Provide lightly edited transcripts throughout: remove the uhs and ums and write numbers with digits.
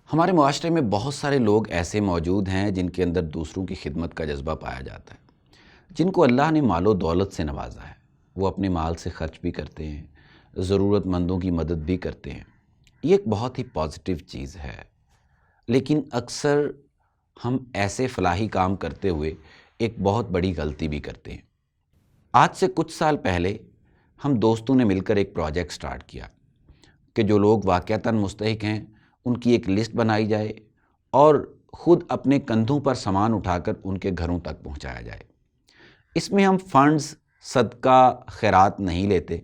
ہمارے معاشرے میں بہت سارے لوگ ایسے موجود ہیں جن کے اندر دوسروں کی خدمت کا جذبہ پایا جاتا ہے، جن کو اللہ نے مال و دولت سے نوازا ہے۔ وہ اپنے مال سے خرچ بھی کرتے ہیں، ضرورت مندوں کی مدد بھی کرتے ہیں۔ یہ ایک بہت ہی پازیٹیو چیز ہے، لیکن اکثر ہم ایسے فلاحی کام کرتے ہوئے ایک بہت بڑی غلطی بھی کرتے ہیں۔ آج سے کچھ سال پہلے ہم دوستوں نے مل کر ایک پروجیکٹ سٹارٹ کیا کہ جو لوگ واقعتاً مستحق ہیں ان کی ایک لسٹ بنائی جائے اور خود اپنے کندھوں پر سامان اٹھا کر ان کے گھروں تک پہنچایا جائے۔ اس میں ہم فنڈز، صدقہ، خیرات نہیں لیتے،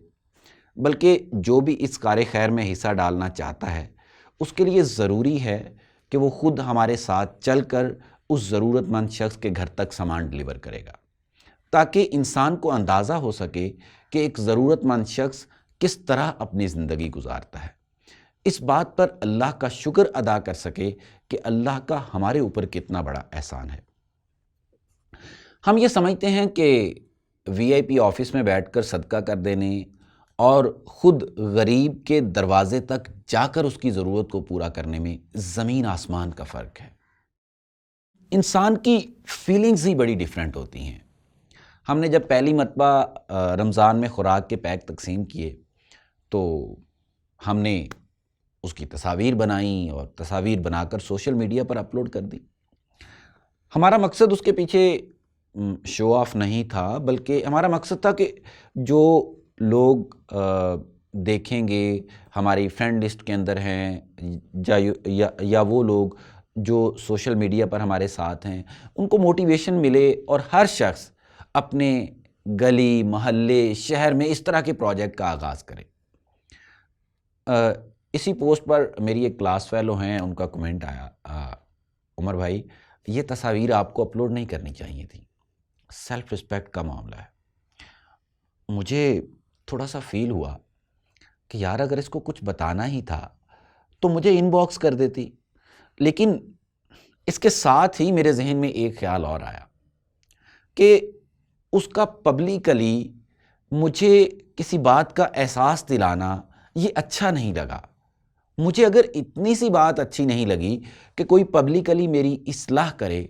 بلکہ جو بھی اس کار خیر میں حصہ ڈالنا چاہتا ہے اس کے لیے ضروری ہے کہ وہ خود ہمارے ساتھ چل کر اس ضرورت مند شخص کے گھر تک سامان ڈلیور کرے گا، تاکہ انسان کو اندازہ ہو سکے کہ ایک ضرورت مند شخص کس طرح اپنی زندگی گزارتا ہے، اس بات پر اللہ کا شکر ادا کر سکے کہ اللہ کا ہمارے اوپر کتنا بڑا احسان ہے۔ ہم یہ سمجھتے ہیں کہ وی آئی پی آفس میں بیٹھ کر صدقہ کر دینے اور خود غریب کے دروازے تک جا کر اس کی ضرورت کو پورا کرنے میں زمین آسمان کا فرق ہے۔ انسان کی فیلنگز ہی بڑی ڈیفرنٹ ہوتی ہیں۔ ہم نے جب پہلی مرتبہ رمضان میں خوراک کے پیک تقسیم کیے تو ہم نے اس کی تصاویر بنائیں اور تصاویر بنا کر سوشل میڈیا پر اپلوڈ کر دی۔ ہمارا مقصد اس کے پیچھے شو آف نہیں تھا، بلکہ ہمارا مقصد تھا کہ جو لوگ دیکھیں گے، ہماری فرینڈ لسٹ کے اندر ہیں یا وہ لوگ جو سوشل میڈیا پر ہمارے ساتھ ہیں، ان کو موٹیویشن ملے اور ہر شخص اپنے گلی، محلے، شہر میں اس طرح کے پروجیکٹ کا آغاز کرے۔ اسی پوسٹ پر میری ایک کلاس فیلو ہیں، ان کا کمنٹ آیا، عمر بھائی یہ تصاویر آپ کو اپلوڈ نہیں کرنی چاہیے تھی، سیلف رسپیکٹ کا معاملہ ہے۔ مجھے تھوڑا سا فیل ہوا کہ یار اگر اس کو کچھ بتانا ہی تھا تو مجھے ان باکس کر دیتی، لیکن اس کے ساتھ ہی میرے ذہن میں ایک خیال اور آیا کہ اس کا پبلکلی مجھے کسی بات کا احساس دلانا یہ اچھا نہیں لگا۔ مجھے اگر اتنی سی بات اچھی نہیں لگی کہ کوئی پبلکلی میری اصلاح کرے،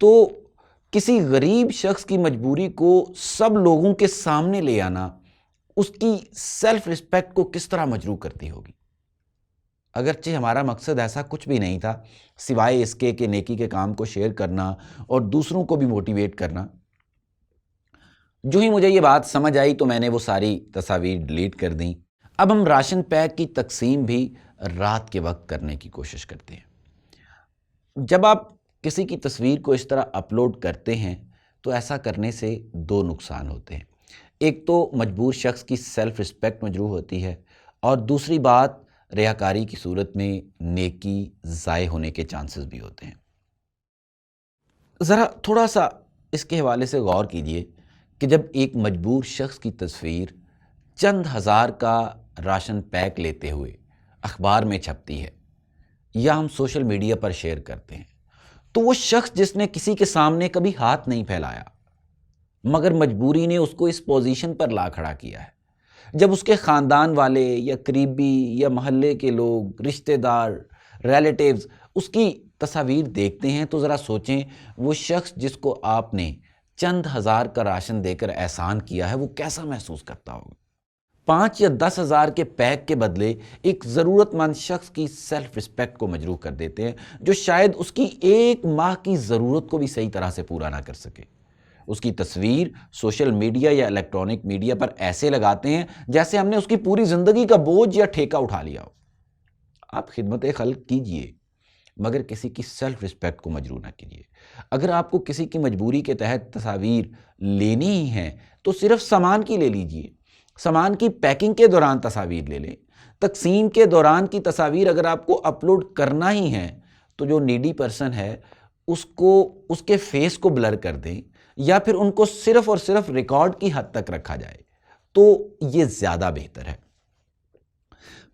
تو کسی غریب شخص کی مجبوری کو سب لوگوں کے سامنے لے آنا اس کی سیلف رسپیکٹ کو کس طرح مجروح کرتی ہوگی۔ اگرچہ ہمارا مقصد ایسا کچھ بھی نہیں تھا سوائے اس کے کہ نیکی کے کام کو شیئر کرنا اور دوسروں کو بھی موٹیویٹ کرنا۔ جو ہی مجھے یہ بات سمجھ آئی تو میں نے وہ ساری تصاویر ڈیلیٹ کر دیں۔ اب ہم راشن پیک کی تقسیم بھی رات کے وقت کرنے کی کوشش کرتے ہیں۔ جب آپ کسی کی تصویر کو اس طرح اپلوڈ کرتے ہیں تو ایسا کرنے سے دو نقصان ہوتے ہیں۔ ایک تو مجبور شخص کی سیلف رسپیکٹ مجروح ہوتی ہے، اور دوسری بات ریاکاری کی صورت میں نیکی ضائع ہونے کے چانسز بھی ہوتے ہیں۔ ذرا تھوڑا سا اس کے حوالے سے غور کیجئے کہ جب ایک مجبور شخص کی تصویر چند ہزار کا راشن پیک لیتے ہوئے اخبار میں چھپتی ہے یا ہم سوشل میڈیا پر شیئر کرتے ہیں، تو وہ شخص جس نے کسی کے سامنے کبھی ہاتھ نہیں پھیلایا مگر مجبوری نے اس کو اس پوزیشن پر لا کھڑا کیا ہے، جب اس کے خاندان والے یا قریبی یا محلے کے لوگ، رشتہ دار، ریلیٹیوز اس کی تصاویر دیکھتے ہیں تو ذرا سوچیں وہ شخص جس کو آپ نے چند ہزار کا راشن دے کر احسان کیا ہے وہ کیسا محسوس کرتا ہوگا۔ 5 یا 10 ہزار کے پیک کے بدلے ایک ضرورت مند شخص کی سیلف رسپیکٹ کو مجروح کر دیتے ہیں، جو شاید اس کی 1 ماہ کی ضرورت کو بھی صحیح طرح سے پورا نہ کر سکے۔ اس کی تصویر سوشل میڈیا یا الیکٹرانک میڈیا پر ایسے لگاتے ہیں جیسے ہم نے اس کی پوری زندگی کا بوجھ یا ٹھیکہ اٹھا لیا ہو۔ آپ خدمت خلق کیجئے مگر کسی کی سیلف رسپیکٹ کو مجروح نہ کیجیے۔ اگر آپ کو کسی کی مجبوری کے تحت تصاویر لینی ہی ہیں تو صرف سامان کی لے لیجئے، سامان کی پیکنگ کے دوران تصاویر لے لیں۔ تقسیم کے دوران کی تصاویر اگر آپ کو اپلوڈ کرنا ہی ہیں تو جو نیڈی پرسن ہے اس کے فیس کو بلر کر دیں، یا پھر ان کو صرف اور صرف ریکارڈ کی حد تک رکھا جائے تو یہ زیادہ بہتر ہے۔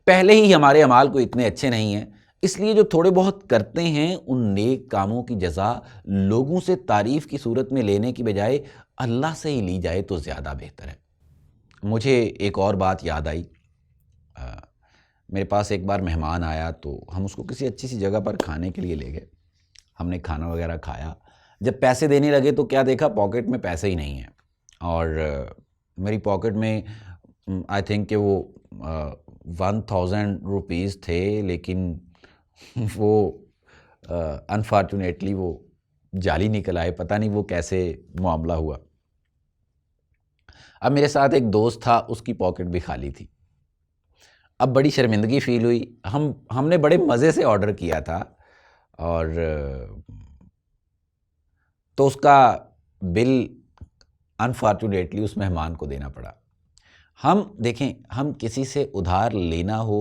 پہلے ہی ہمارے اعمال کو اتنے اچھے نہیں ہیں، اس لیے جو تھوڑے بہت کرتے ہیں ان نیک کاموں کی جزا لوگوں سے تعریف کی صورت میں لینے کی بجائے اللہ سے ہی لی جائے تو زیادہ بہتر ہے۔ مجھے ایک اور بات یاد آئی، میرے پاس ایک بار مہمان آیا تو ہم اس کو کسی اچھی سی جگہ پر کھانے کے لیے لے گئے، ہم نے کھانا وغیرہ کھایا، جب پیسے دینے لگے تو کیا دیکھا پاکٹ میں پیسے ہی نہیں ہیں، اور میری پاکٹ میں آئی تھنک کہ وہ 1000 روپیز تھے، لیکن وہ انفارچونیٹلی وہ جعلی نکل آئے، پتہ نہیں وہ کیسے معاملہ ہوا۔ اب میرے ساتھ ایک دوست تھا، اس کی پاکٹ بھی خالی تھی، اب بڑی شرمندگی فیل ہوئی، ہم نے بڑے مزے سے آرڈر کیا تھا، اور تو اس کا بل انفارچونیٹلی اس مہمان کو دینا پڑا۔ ہم دیکھیں، ہم کسی سے ادھار لینا ہو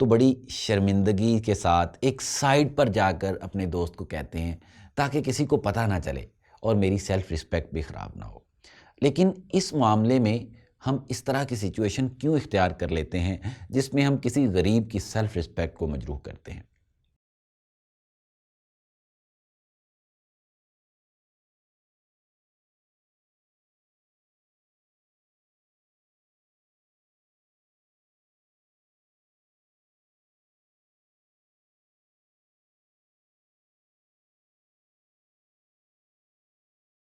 تو بڑی شرمندگی کے ساتھ ایک سائڈ پر جا کر اپنے دوست کو کہتے ہیں تاکہ کسی کو پتہ نہ چلے اور میری سیلف رسپیکٹ بھی خراب نہ ہو۔ لیکن اس معاملے میں ہم اس طرح کی سچویشن کیوں اختیار کر لیتے ہیں جس میں ہم کسی غریب کی سیلف رسپیکٹ کو مجروح کرتے ہیں؟